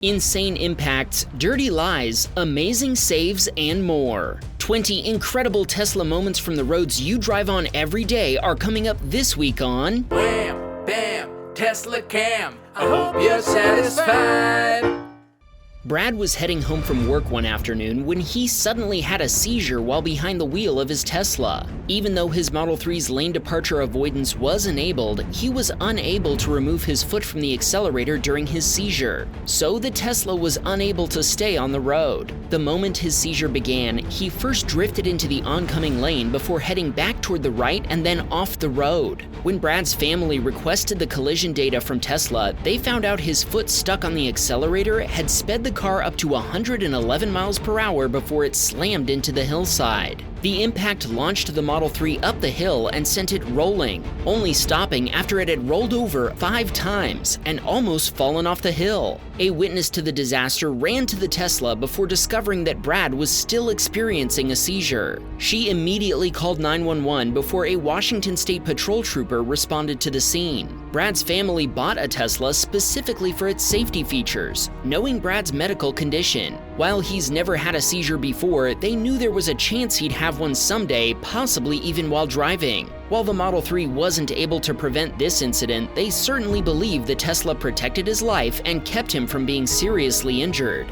Insane impacts, dirty lies, amazing saves, and more. 20 incredible Tesla moments from the roads you drive on every day are coming up this week on Wham! Bam! Teslacam! I hope you're satisfied! Brad was heading home from work one afternoon when he suddenly had a seizure while behind the wheel of his Tesla. Even though his Model 3's lane departure avoidance was enabled, he was unable to remove his foot from the accelerator during his seizure, so the Tesla was unable to stay on the road. The moment his seizure began, he first drifted into the oncoming lane before heading back toward the right and then off the road. When Brad's family requested the collision data from Tesla, they found out his foot stuck on the accelerator had sped the car up to 111 miles per hour before it slammed into the hillside. The impact launched the Model 3 up the hill and sent it rolling, only stopping after it had rolled over 5 times and almost fallen off the hill. A witness to the disaster ran to the Tesla before discovering that Brad was still experiencing a seizure. She immediately called 911 before a Washington State Patrol trooper responded to the scene. Brad's family bought a Tesla specifically for its safety features, knowing Brad's medical condition. While he's never had a seizure before, they knew there was a chance he'd have one someday, possibly even while driving. While the Model 3 wasn't able to prevent this incident, they certainly believe the Tesla protected his life and kept him from being seriously injured.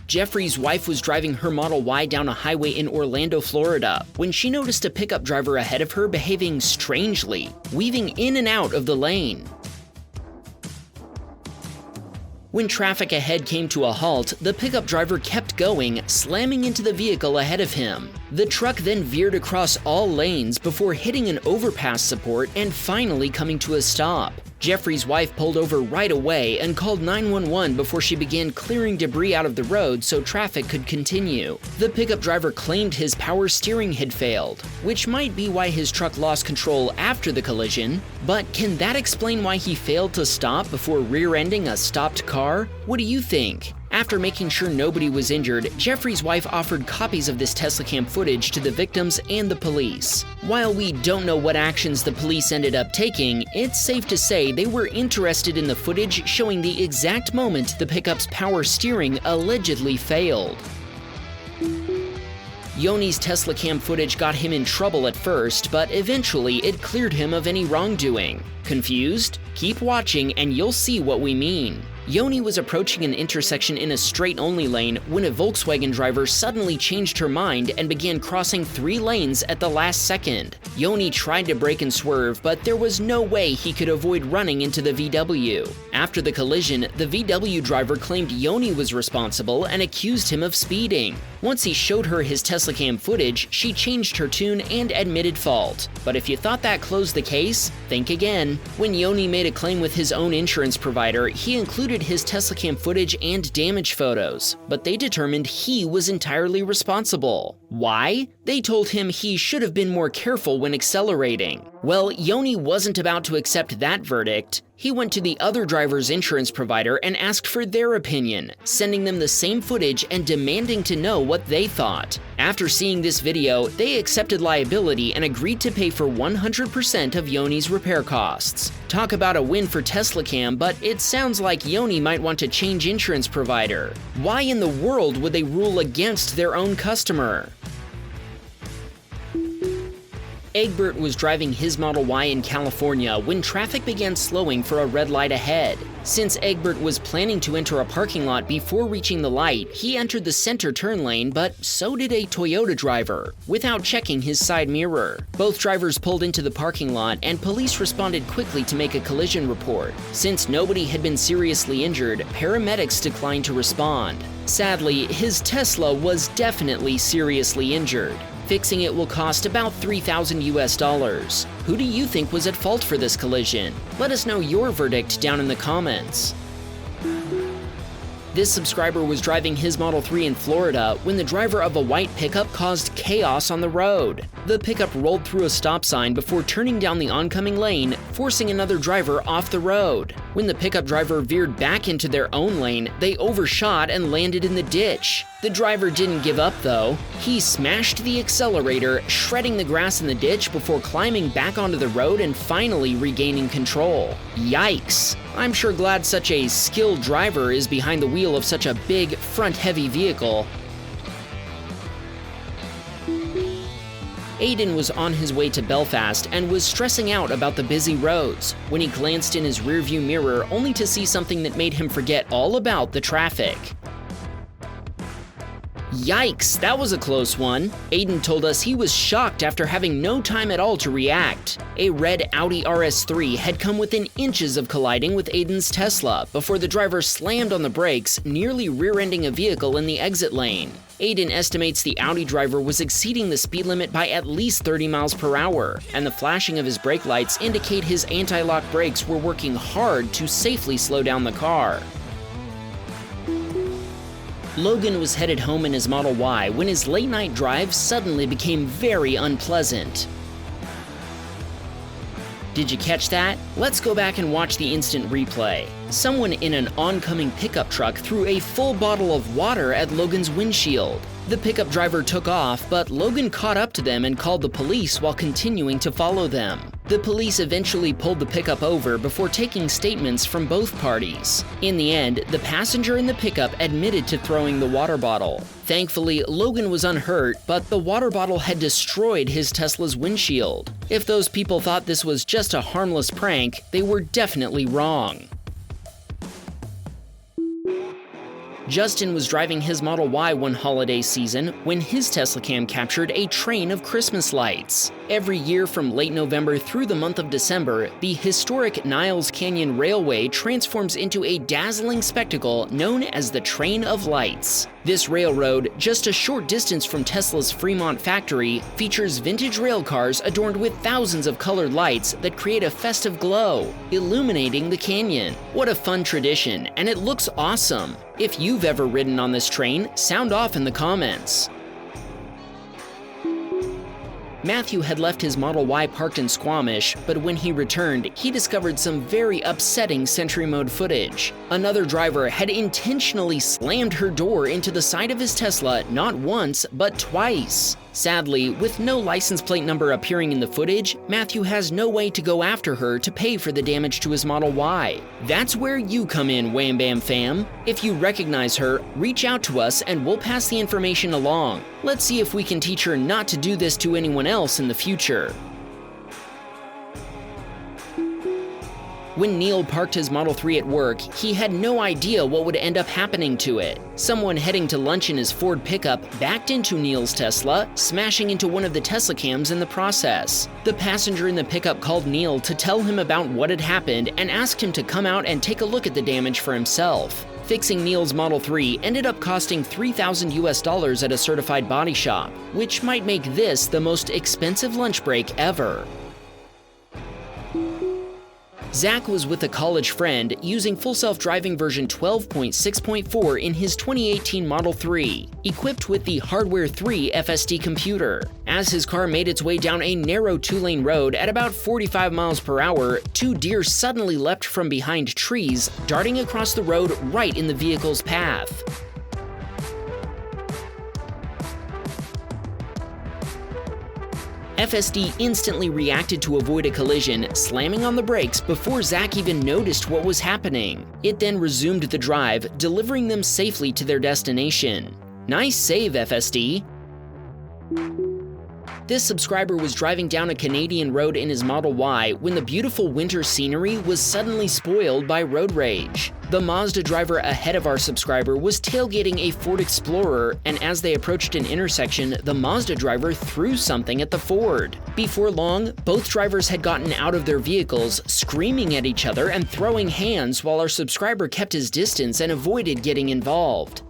Jeffrey's wife was driving her Model Y down a highway in Orlando, Florida, when she noticed a pickup driver ahead of her behaving strangely, weaving in and out of the lane. When traffic ahead came to a halt, the pickup driver kept going, slamming into the vehicle ahead of him. The truck then veered across all lanes before hitting an overpass support and finally coming to a stop. Jeffrey's wife pulled over right away and called 911 before she began clearing debris out of the road so traffic could continue. The pickup driver claimed his power steering had failed, which might be why his truck lost control after the collision, but can that explain why he failed to stop before rear-ending a stopped car? What do you think? After making sure nobody was injured, Jeffrey's wife offered copies of this Teslacam footage to the victims and the police. While we don't know what actions the police ended up taking, it's safe to say they were interested in the footage showing the exact moment the pickup's power steering allegedly failed. Yoni's Teslacam footage got him in trouble at first, but eventually it cleared him of any wrongdoing. Confused? Keep watching and you'll see what we mean. Yoni was approaching an intersection in a straight-only lane when a Volkswagen driver suddenly changed her mind and began crossing 3 lanes at the last second. Yoni tried to brake and swerve, but there was no way he could avoid running into the VW. After the collision, the VW driver claimed Yoni was responsible and accused him of speeding. Once he showed her his Teslacam footage, she changed her tune and admitted fault. But if you thought that closed the case, think again. When Yoni made a claim with his own insurance provider, he included his Teslacam footage and damage photos, but they determined he was entirely responsible. Why? They told him he should have been more careful when accelerating. Well, Yoni wasn't about to accept that verdict. He went to the other driver's insurance provider and asked for their opinion, sending them the same footage and demanding to know what they thought. After seeing this video, they accepted liability and agreed to pay for 100% of Yoni's repair costs. Talk about a win for Teslacam, but it sounds like Yoni might want to change insurance provider. Why in the world would they rule against their own customer? Egbert was driving his Model Y in California when traffic began slowing for a red light ahead. Since Egbert was planning to enter a parking lot before reaching the light, he entered the center turn lane, but so did a Toyota driver, without checking his side mirror. Both drivers pulled into the parking lot, and police responded quickly to make a collision report. Since nobody had been seriously injured, paramedics declined to respond. Sadly, his Tesla was definitely seriously injured. Fixing it will cost about $3,000 US. Who do you think was at fault for this collision? Let us know your verdict down in the comments. This subscriber was driving his Model 3 in Florida when the driver of a white pickup caused chaos on the road. The pickup rolled through a stop sign before turning down the oncoming lane, forcing another driver off the road. When the pickup driver veered back into their own lane, they overshot and landed in the ditch. The driver didn't give up though. He smashed the accelerator, shredding the grass in the ditch before climbing back onto the road and finally regaining control. Yikes! I'm sure glad such a skilled driver is behind the wheel of such a big, front-heavy vehicle. Aiden was on his way to Belfast and was stressing out about the busy roads when he glanced in his rearview mirror only to see something that made him forget all about the traffic. Yikes, that was a close one. Aiden told us he was shocked after having no time at all to react. A red Audi RS3 had come within inches of colliding with Aiden's Tesla before the driver slammed on the brakes, nearly rear-ending a vehicle in the exit lane. Aiden estimates the Audi driver was exceeding the speed limit by at least 30 miles per hour, and the flashing of his brake lights indicate his anti-lock brakes were working hard to safely slow down the car. Logan was headed home in his Model Y when his late-night drive suddenly became very unpleasant. Did you catch that? Let's go back and watch the instant replay. Someone in an oncoming pickup truck threw a full bottle of water at Logan's windshield. The pickup driver took off, but Logan caught up to them and called the police while continuing to follow them. The police eventually pulled the pickup over before taking statements from both parties. In the end, the passenger in the pickup admitted to throwing the water bottle. Thankfully, Logan was unhurt, but the water bottle had destroyed his Tesla's windshield. If those people thought this was just a harmless prank, they were definitely wrong. Justin was driving his Model Y one holiday season when his Teslacam captured a train of Christmas lights. Every year from late November through the month of December, the historic Niles Canyon Railway transforms into a dazzling spectacle known as the Train of Lights. This railroad, just a short distance from Tesla's Fremont factory, features vintage rail cars adorned with thousands of colored lights that create a festive glow, illuminating the canyon. What a fun tradition, and it looks awesome. If you've ever ridden on this train, sound off in the comments. Matthew had left his Model Y parked in Squamish, but when he returned, he discovered some very upsetting Sentry mode footage. Another driver had intentionally slammed her door into the side of his Tesla not once, but twice. Sadly, with no license plate number appearing in the footage, Matthew has no way to go after her to pay for the damage to his Model Y. That's where you come in, Wham Bam fam. If you recognize her, reach out to us and we'll pass the information along. Let's see if we can teach her not to do this to anyone else in the future. When Neil parked his Model 3 at work, he had no idea what would end up happening to it. Someone heading to lunch in his Ford pickup backed into Neil's Tesla, smashing into one of the Teslacams in the process. The passenger in the pickup called Neil to tell him about what had happened and asked him to come out and take a look at the damage for himself. Fixing Neil's Model 3 ended up costing $3,000 at a certified body shop, which might make this the most expensive lunch break ever. Zach was with a college friend using full self-driving version 12.6.4 in his 2018 Model 3, equipped with the Hardware 3 FSD computer. As his car made its way down a narrow two-lane road at about 45 miles per hour, two deer suddenly leapt from behind trees, darting across the road right in the vehicle's path. FSD instantly reacted to avoid a collision, slamming on the brakes before Zach even noticed what was happening. It then resumed the drive, delivering them safely to their destination. Nice save, FSD! This subscriber was driving down a Canadian road in his Model Y when the beautiful winter scenery was suddenly spoiled by road rage. The Mazda driver ahead of our subscriber was tailgating a Ford Explorer, and as they approached an intersection, the Mazda driver threw something at the Ford. Before long, both drivers had gotten out of their vehicles, screaming at each other and throwing hands while our subscriber kept his distance and avoided getting involved.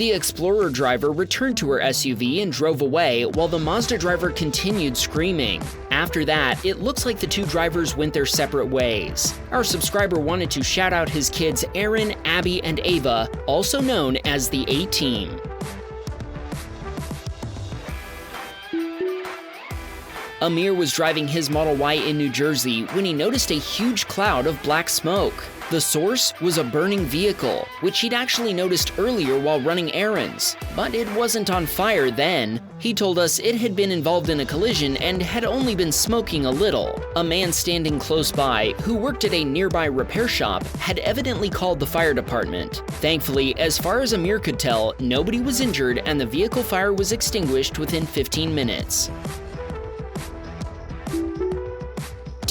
The Explorer driver returned to her SUV and drove away while the Mazda driver continued screaming. After that, it looks like the two drivers went their separate ways. Our subscriber wanted to shout out his kids Aaron, Abby, and Ava, also known as the A-Team. Amir was driving his Model Y in New Jersey when he noticed a huge cloud of black smoke. The source was a burning vehicle, which he'd actually noticed earlier while running errands, but it wasn't on fire then. He told us it had been involved in a collision and had only been smoking a little. A man standing close by, who worked at a nearby repair shop, had evidently called the fire department. Thankfully, as far as Amir could tell, nobody was injured and the vehicle fire was extinguished within 15 minutes.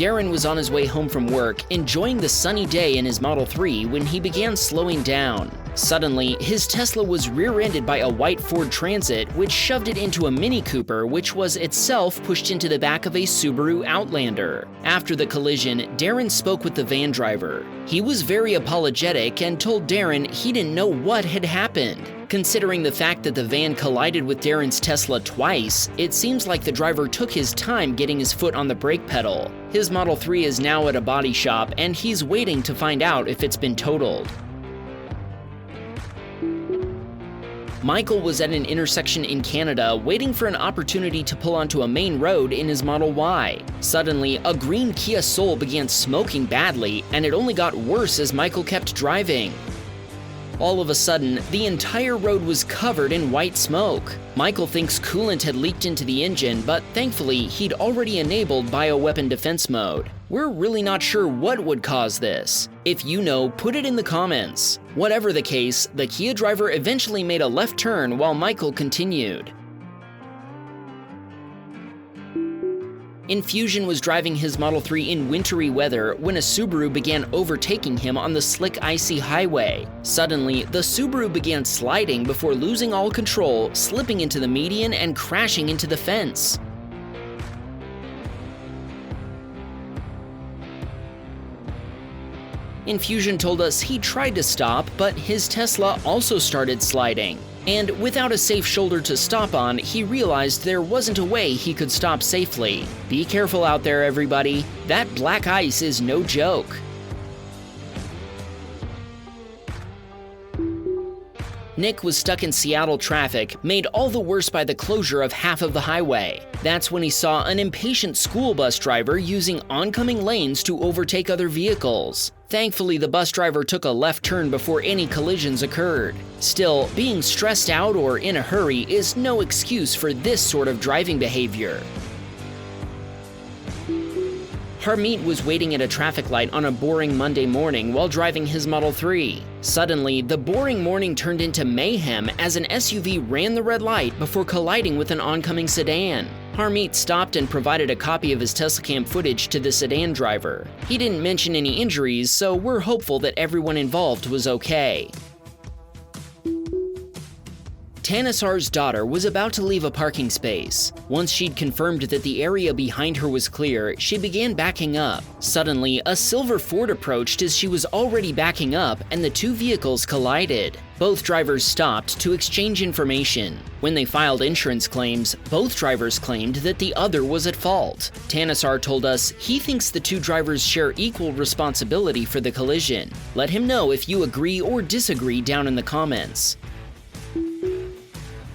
Darren was on his way home from work, enjoying the sunny day in his Model 3 when he began slowing down. Suddenly, his Tesla was rear-ended by a white Ford Transit, which shoved it into a Mini Cooper, which was itself pushed into the back of a Subaru Outlander. After the collision, Darren spoke with the van driver. He was very apologetic and told Darren he didn't know what had happened. Considering the fact that the van collided with Darren's Tesla twice, it seems like the driver took his time getting his foot on the brake pedal. His Model 3 is now at a body shop and he's waiting to find out if it's been totaled. Michael was at an intersection in Canada waiting for an opportunity to pull onto a main road in his Model Y. Suddenly, a green Kia Soul began smoking badly, and it only got worse as Michael kept driving. All of a sudden, the entire road was covered in white smoke. Michael thinks coolant had leaked into the engine, but thankfully, he'd already enabled bioweapon defense mode. We're really not sure what would cause this. If you know, put it in the comments. Whatever the case, the Kia driver eventually made a left turn while Michael continued. Infusion was driving his Model 3 in wintry weather when a Subaru began overtaking him on the slick, icy highway. Suddenly, the Subaru began sliding before losing all control, slipping into the median and crashing into the fence. Infusion told us he tried to stop, but his Tesla also started sliding. And without a safe shoulder to stop on, he realized there wasn't a way he could stop safely. Be careful out there, everybody. That black ice is no joke. Nick was stuck in Seattle traffic, made all the worse by the closure of half of the highway. That's when he saw an impatient school bus driver using oncoming lanes to overtake other vehicles. Thankfully, the bus driver took a left turn before any collisions occurred. Still, being stressed out or in a hurry is no excuse for this sort of driving behavior. Harmeet was waiting at a traffic light on a boring Monday morning while driving his Model 3. Suddenly, the boring morning turned into mayhem as an SUV ran the red light before colliding with an oncoming sedan. Harmeet stopped and provided a copy of his Teslacam footage to the sedan driver. He didn't mention any injuries, so we're hopeful that everyone involved was okay. Tanisar's daughter was about to leave a parking space. Once she'd confirmed that the area behind her was clear, she began backing up. Suddenly, a silver Ford approached as she was already backing up, and the two vehicles collided. Both drivers stopped to exchange information. When they filed insurance claims, both drivers claimed that the other was at fault. Tanisar told us he thinks the two drivers share equal responsibility for the collision. Let him know if you agree or disagree down in the comments.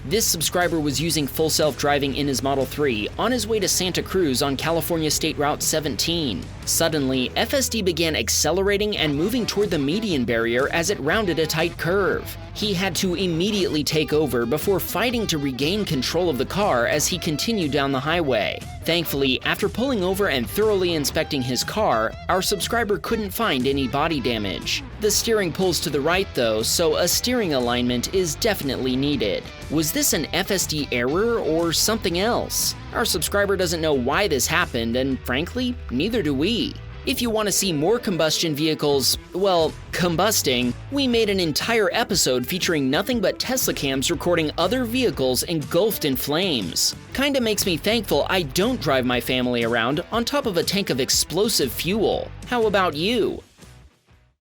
This subscriber was using full self-driving in his Model 3 on his way to Santa Cruz on California State Route 17. Suddenly, FSD began accelerating and moving toward the median barrier as it rounded a tight curve. He had to immediately take over before fighting to regain control of the car as he continued down the highway. Thankfully, after pulling over and thoroughly inspecting his car, our subscriber couldn't find any body damage. The steering pulls to the right though, so a steering alignment is definitely needed. Was this an FSD error or something else? Our subscriber doesn't know why this happened, and frankly, neither do we. If you want to see more combustion vehicles, well, combusting, we made an entire episode featuring nothing but Teslacams recording other vehicles engulfed in flames. Kinda makes me thankful I don't drive my family around on top of a tank of explosive fuel. How about you?